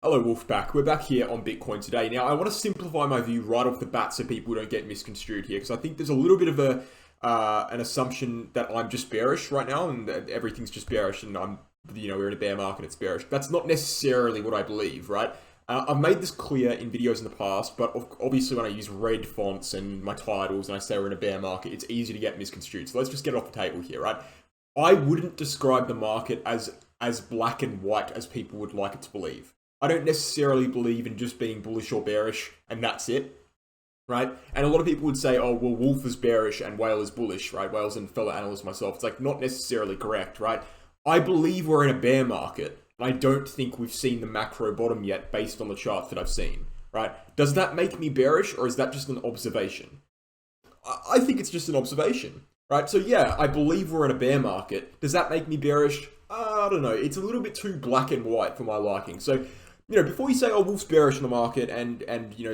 Hello Wolfpack, we're back here on Bitcoin today. Now I want to simplify my view right off the bat so people don't get misconstrued here, because I think there's a little bit of an assumption that I'm just bearish right now and that everything's just bearish and we're in a bear market, it's bearish. That's not necessarily what I believe, right? I've made this clear in videos in the past, but obviously when I use red fonts and my titles and I say we're in a bear market, it's easy to get misconstrued. So let's just get it off the table here, right? I wouldn't describe the market as black and white as people would like it to believe. I don't necessarily believe in just being bullish or bearish and that's it, right? And a lot of people would say, oh, well, Wolf is bearish and Whale is bullish, right? Whale's a fellow analyst myself. It's like not necessarily correct, right? I believe we're in a bear market. I don't think we've seen the macro bottom yet based on the charts that I've seen, right? Does that make me bearish or is that just an observation? I think it's just an observation, right? So yeah, I believe we're in a bear market. Does that make me bearish? I don't know. It's a little bit too black and white for my liking. So, before you say, oh, Wolf's bearish in the market and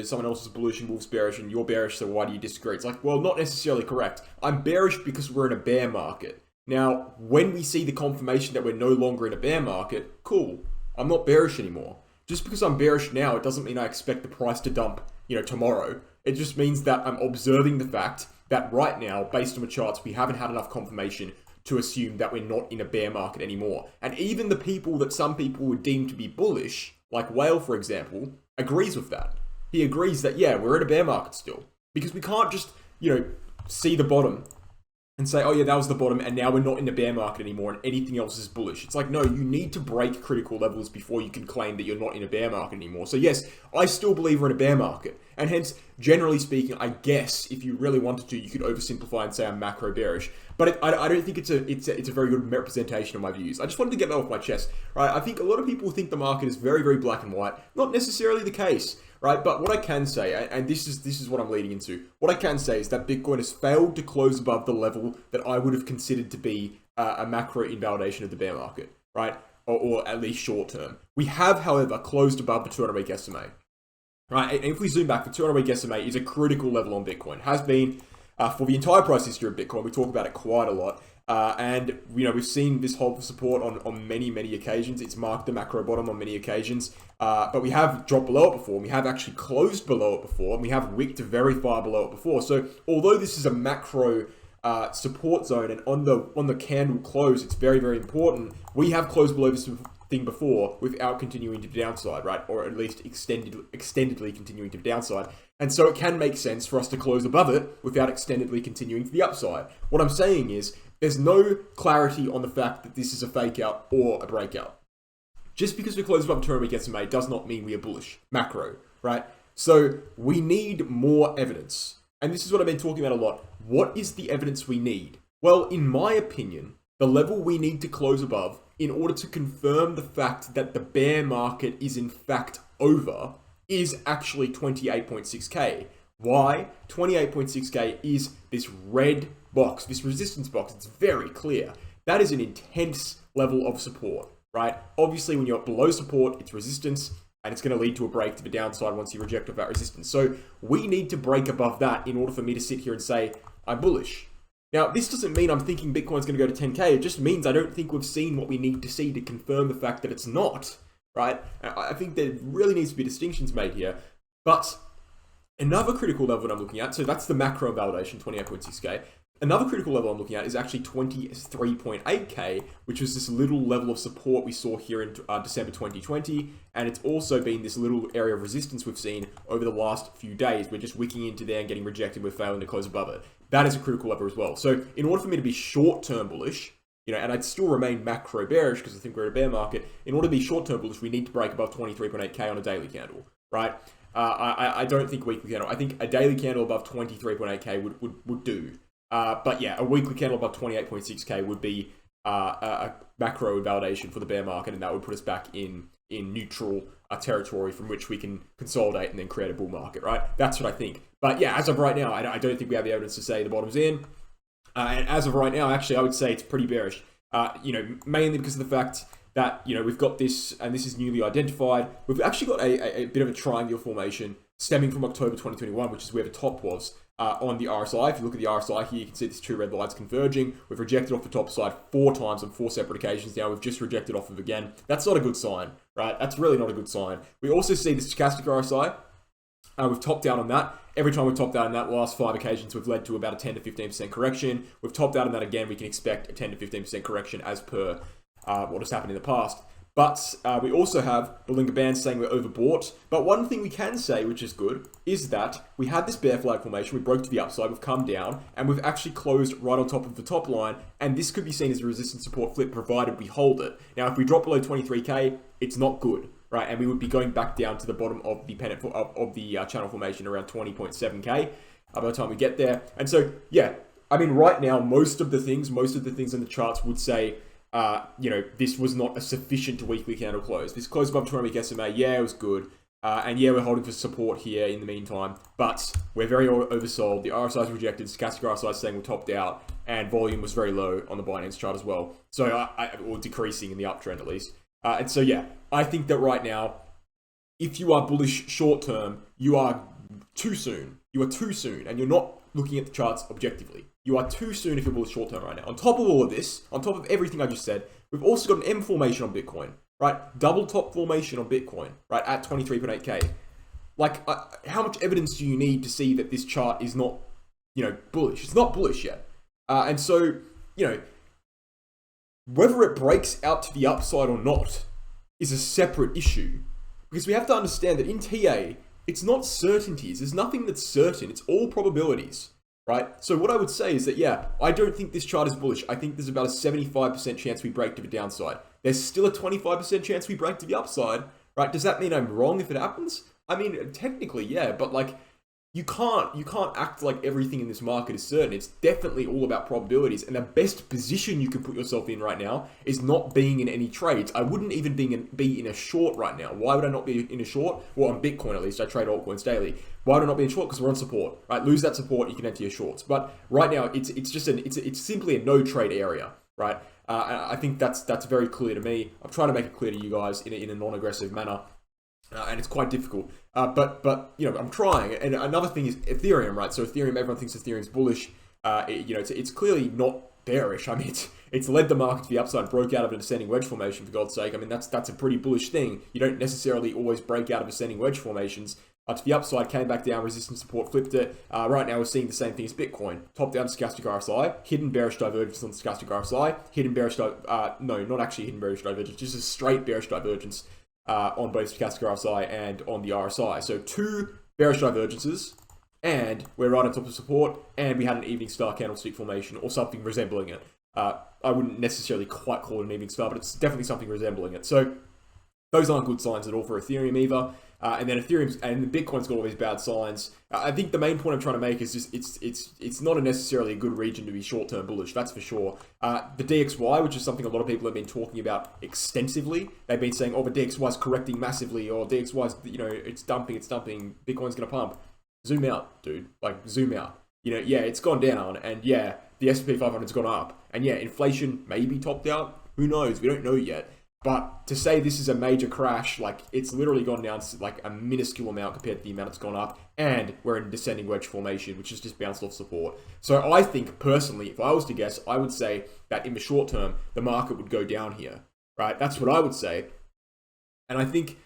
someone else is bullish and Wolf's bearish and you're bearish, so why do you disagree? It's like, well, not necessarily correct. I'm bearish because we're in a bear market. Now, when we see the confirmation that we're no longer in a bear market, cool. I'm not bearish anymore. Just because I'm bearish now, it doesn't mean I expect the price to dump, tomorrow. It just means that I'm observing the fact that right now, based on the charts, we haven't had enough confirmation to assume that we're not in a bear market anymore. And even the people that some people would deem to be bullish, like Whale, for example, agrees with that. He agrees that, yeah, we're in a bear market still. Because we can't just, see the bottom and say, oh yeah, that was the bottom and now we're not in the bear market anymore and anything else is bullish. It's like, no, you need to break critical levels before you can claim that you're not in a bear market anymore. So yes, I still believe we're in a bear market. And hence, generally speaking, I guess if you really wanted to, you could oversimplify and say I'm macro bearish. But I don't think it's a very good representation of my views. I just wanted to get that off my chest, right? I think a lot of people think the market is very, very black and white. Not necessarily the case, right? But what I can say, and this is what I'm leading into, what I can say is that Bitcoin has failed to close above the level that I would have considered to be a macro invalidation of the bear market, right? Or at least short term. We have, however, closed above the 200-week SMA. Right, and if we zoom back, the 200-week SMA is a critical level on Bitcoin. Has been for the entire price history of Bitcoin. We talk about it quite a lot. And, we've seen this hold for support on many, many occasions. It's marked the macro bottom on many occasions. But we have dropped below it before. And we have actually closed below it before. And we have wicked very far below it before. So, although this is a macro support zone and on the candle close, it's very, very important. We have closed below this thing before without continuing to the downside, right? Or at least extendedly continuing to the downside. And so it can make sense for us to close above it without extendedly continuing to the upside. What I'm saying is there's no clarity on the fact that this is a fake out or a breakout. Just because we close above 200-week SMA does not mean we are bullish, macro, right? So we need more evidence. And this is what I've been talking about a lot. What is the evidence we need? Well, in my opinion, the level we need to close above in order to confirm the fact that the bear market is in fact over is actually 28.6k. Why? 28.6k is this red box, this resistance box. It's very clear. That is an intense level of support, right? Obviously, when you're below support, it's resistance, and it's going to lead to a break to the downside once you reject off that resistance. So we need to break above that in order for me to sit here and say, I'm bullish. Now, this doesn't mean I'm thinking Bitcoin's going to go to 10k. It just means I don't think we've seen what we need to see to confirm the fact that it's not, right? I think there really needs to be distinctions made here. But another critical level that I'm looking at, so that's the macro validation, 28.6k. Another critical level I'm looking at is actually 23.8k, which was this little level of support we saw here in December 2020. And it's also been this little area of resistance we've seen over the last few days. We're just wicking into there and getting rejected. We're failing to close above it. That is a critical level as well. So in order for me to be short-term bullish, and I'd still remain macro bearish because I think we're in a bear market. In order to be short-term bullish, we need to break above 23.8k on a daily candle, right? I don't think weekly candle. I think a daily candle above 23.8k would do. But yeah, a weekly candle above 28.6k would be a macro validation for the bear market, and that would put us back in neutral territory from which we can consolidate and then create a bull market, right? That's what I think. But yeah, as of right now, I don't think we have the evidence to say the bottom's in. And as of right now, actually, I would say it's pretty bearish. Mainly because of the fact that, we've got this, and this is newly identified. We've actually got a bit of a triangle formation stemming from October 2021, which is where the top was on the RSI. If you look at the RSI here, you can see these two red lines converging. We've rejected off the top side 4 times on 4 separate occasions now. We've just rejected off of again. That's not a good sign, right? That's really not a good sign. We also see the stochastic RSI. We've topped out on that. Every time we've topped out on that, last 5 occasions, we've led to about a 10 to 15% correction. We've topped out on that again. We can expect a 10 to 15% correction as per what has happened in the past. But we also have the Bollinger Band saying we're overbought. But one thing we can say, which is good, is that we had this bear flag formation. We broke to the upside. We've come down. And we've actually closed right on top of the top line. And this could be seen as a resistance support flip, provided we hold it. Now, if we drop below 23K, it's not good, right? And we would be going back down to the bottom of the pennant of the channel formation around 20.7K by the time we get there. And so, yeah, I mean, right now, most of the things in the charts would say, this was not a sufficient weekly candle close. This close above 200-week SMA, yeah, it was good. And yeah, we're holding for support here in the meantime. But we're very oversold. The RSI is rejected. Stochastic RSI is saying we're topped out. And volume was very low on the Binance chart as well. So, or decreasing in the uptrend at least. And so, yeah, I think that right now, if you are bullish short term, you are too soon. You are too soon. And you're not looking at the charts objectively. You are too soon if you're bullish short term right now. On top of all of this, on top of everything I just said, we've also got an M formation on Bitcoin, right? Double top formation on Bitcoin, right? At 23.8K. Like, how much evidence do you need to see that this chart is not, bullish? It's not bullish yet. And so, whether it breaks out to the upside or not is a separate issue. Because we have to understand that in TA, it's not certainties. There's nothing that's certain. It's all probabilities. Right? So what I would say is that, yeah, I don't think this chart is bullish. I think there's about a 75% chance we break to the downside. There's still a 25% chance we break to the upside, right? Does that mean I'm wrong if it happens? I mean, technically, yeah, but like, you can't act like everything in this market is certain. It's definitely all about probabilities. And the best position you can put yourself in right now is not being in any trades. I wouldn't even be in a short right now. Why would I not be in a short? Well, on Bitcoin at least, I trade altcoins daily. Why would I not be in short? Because we're on support, right? Lose that support, you can enter your shorts. But right now, it's simply a no trade area, right? I think that's very clear to me. I'm trying to make it clear to you guys in a non-aggressive manner. And it's quite difficult, but I'm trying. And another thing is Ethereum, right? So Ethereum, everyone thinks Ethereum's bullish. It's clearly not bearish. I mean, it's led the market to the upside, broke out of an ascending wedge formation, for God's sake. I mean, that's a pretty bullish thing. You don't necessarily always break out of ascending wedge formations. To the upside, came back down, resistance support, flipped it. Right now, we're seeing the same thing as Bitcoin. Top down stochastic RSI, hidden bearish divergence on stochastic RSI, hidden bearish, no, not actually hidden bearish divergence, just a straight bearish divergence on both stochastic RSI and on the RSI. So 2 bearish divergences, and we're right on top of support, and we had an evening star candlestick formation, or something resembling it. I wouldn't necessarily quite call it an evening star, but it's definitely something resembling it. So those aren't good signs at all for Ethereum either. And then Ethereum's and Bitcoin's got all these bad signs. I think the main point I'm trying to make is just it's not necessarily a good region to be short-term bullish, that's for sure. The DXY, which is something a lot of people have been talking about extensively, they've been saying, oh, the DXY is correcting massively, or DXY's, it's dumping, Bitcoin's gonna pump. Zoom out, dude. Like, zoom out. Yeah, it's gone down, and yeah, the S&P 500's gone up, and yeah, inflation maybe topped out. Who knows? We don't know yet. But to say this is a major crash, like, it's literally gone down to like a minuscule amount compared to the amount it's gone up, and we're in descending wedge formation, which is just bounced off support. So I think personally, if I was to guess, I would say that in the short term, the market would go down here, right? That's what I would say. And I think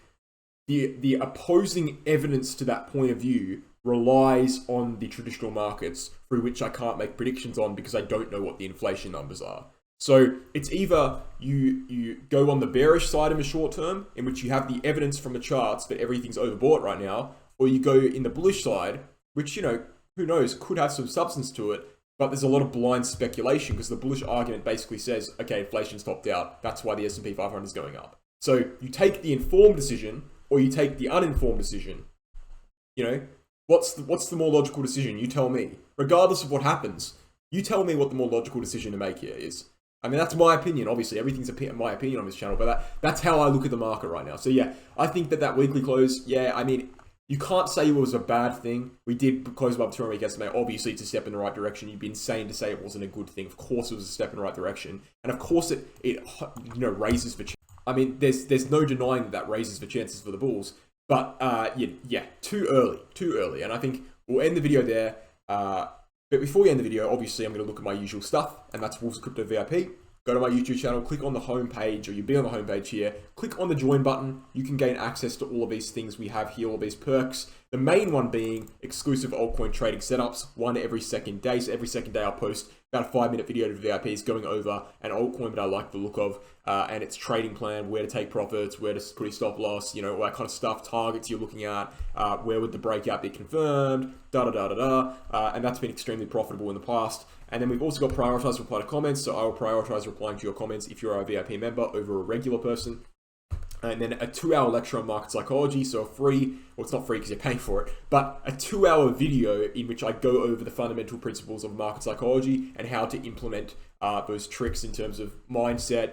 the opposing evidence to that point of view relies on the traditional markets, through which I can't make predictions on because I don't know what the inflation numbers are. So it's either you go on the bearish side in the short term, in which you have the evidence from the charts that everything's overbought right now, or you go in the bullish side, which, who knows, could have some substance to it, but there's a lot of blind speculation because the bullish argument basically says, okay, inflation's topped out, that's why the S&P 500 is going up. So you take the informed decision, or you take the uninformed decision. What's the more logical decision? You tell me. Regardless of what happens, you tell me what the more logical decision to make here is. I mean, that's my opinion. Obviously, everything's my opinion on this channel, but that's how I look at the market right now. So yeah, I think that weekly close, yeah, I mean, you can't say it was a bad thing. We did close above 200-week SMA. Obviously, it's a step in the right direction. You'd be insane to say it wasn't a good thing. Of course, it was a step in the right direction, and of course, it raises the. I mean, there's no denying that raises the chances for the bulls. But yeah, too early. And I think we'll end the video there. But before we end the video, obviously I'm going to look at my usual stuff, and that's Wolves Crypto VIP. Go to my YouTube channel, click on the home page, or you'll be on the home page here. Click on the join button. You can gain access to all of these things we have here, all these perks. The main one being exclusive altcoin trading setups, one every second day. So every second day I'll post about a 5-minute video to VIPs going over an altcoin that I like the look of, and its trading plan, where to take profits, where to put a stop loss, all that kind of stuff, targets you're looking at, where would the breakout be confirmed, and that's been extremely profitable in the past. And then we've also got prioritized reply to comments, so I will prioritize replying to your comments if you're a VIP member over a regular person. And then a 2-hour lecture on market psychology, so a free, well, it's not free because you're paying for it, but a 2-hour video in which I go over the fundamental principles of market psychology and how to implement those tricks in terms of mindset,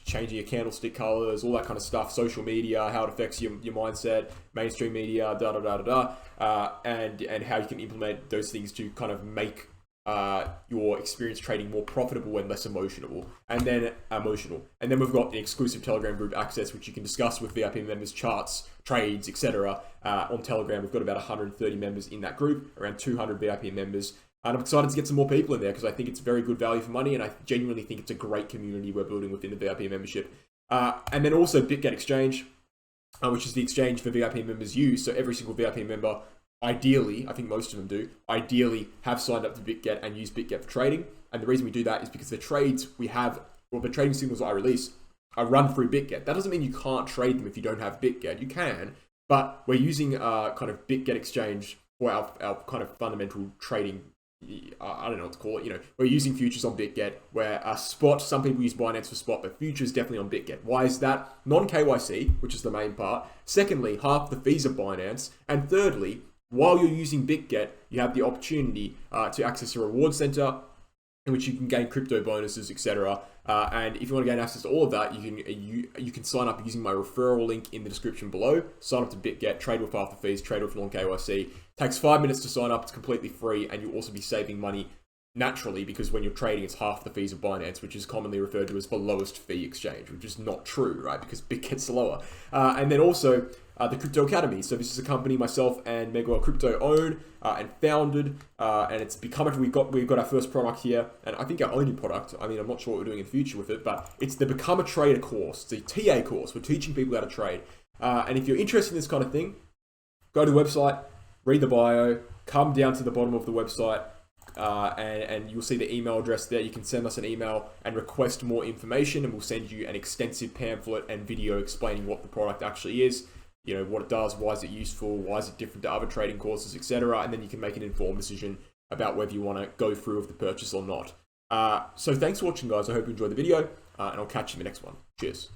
changing your candlestick colors, all that kind of stuff, social media, how it affects your mindset, mainstream media, and how you can implement those things to kind of make your experience trading more profitable and less emotional. And then we've got the exclusive Telegram group access, which you can discuss with VIP members, charts, trades, etc. On Telegram. We've got about 130 members in that group, around 200 VIP members. And I'm excited to get some more people in there because I think it's very good value for money, and I genuinely think it's a great community we're building within the VIP membership. And then also BitGet Exchange, which is the exchange for VIP members use. So every single VIP member, ideally, I think most of them do, ideally have signed up to BitGet and use BitGet for trading. And the reason we do that is because the trades we have, or the trading signals I release, are run through BitGet. That doesn't mean you can't trade them if you don't have BitGet. You can, but we're using kind of BitGet Exchange for our kind of fundamental trading. I don't know what to call it. We're using futures on BitGet, where spot, some people use Binance for spot, but futures definitely on BitGet. Why is that? Non-KYC, which is the main part. Secondly, half the fees are Binance. And thirdly, while you're using BitGet, you have the opportunity to access a reward center in which you can gain crypto bonuses, etc. And if you want to gain access to all of that, you can sign up using my referral link in the description below. Sign up to BitGet, trade with half the fees, trade with non-KYC. Takes 5 minutes to sign up. It's completely free, and you'll also be saving money naturally, because when you're trading, it's half the fees of Binance, which is commonly referred to as the lowest fee exchange, which is not true, right? Because BitGet's lower. And then also the Crypto Academy. So this is a company myself and Megawell Crypto own and founded, and it's become we've got our first product here, and I think our only product. I mean, I'm not sure what we're doing in the future with it, but it's the Become a Trader course. It's a TA course. We're teaching people how to trade. And if you're interested in this kind of thing, go to the website, read the bio, come down to the bottom of the website, and you'll see the email address there. You can send us an email and request more information, and we'll send you an extensive pamphlet and video explaining what the product actually is, what it does, why is it useful, why is it different to other trading courses, etc. And then you can make an informed decision about whether you want to go through with the purchase or not. So thanks for watching, guys. I hope you enjoyed the video, and I'll catch you in the next one. Cheers.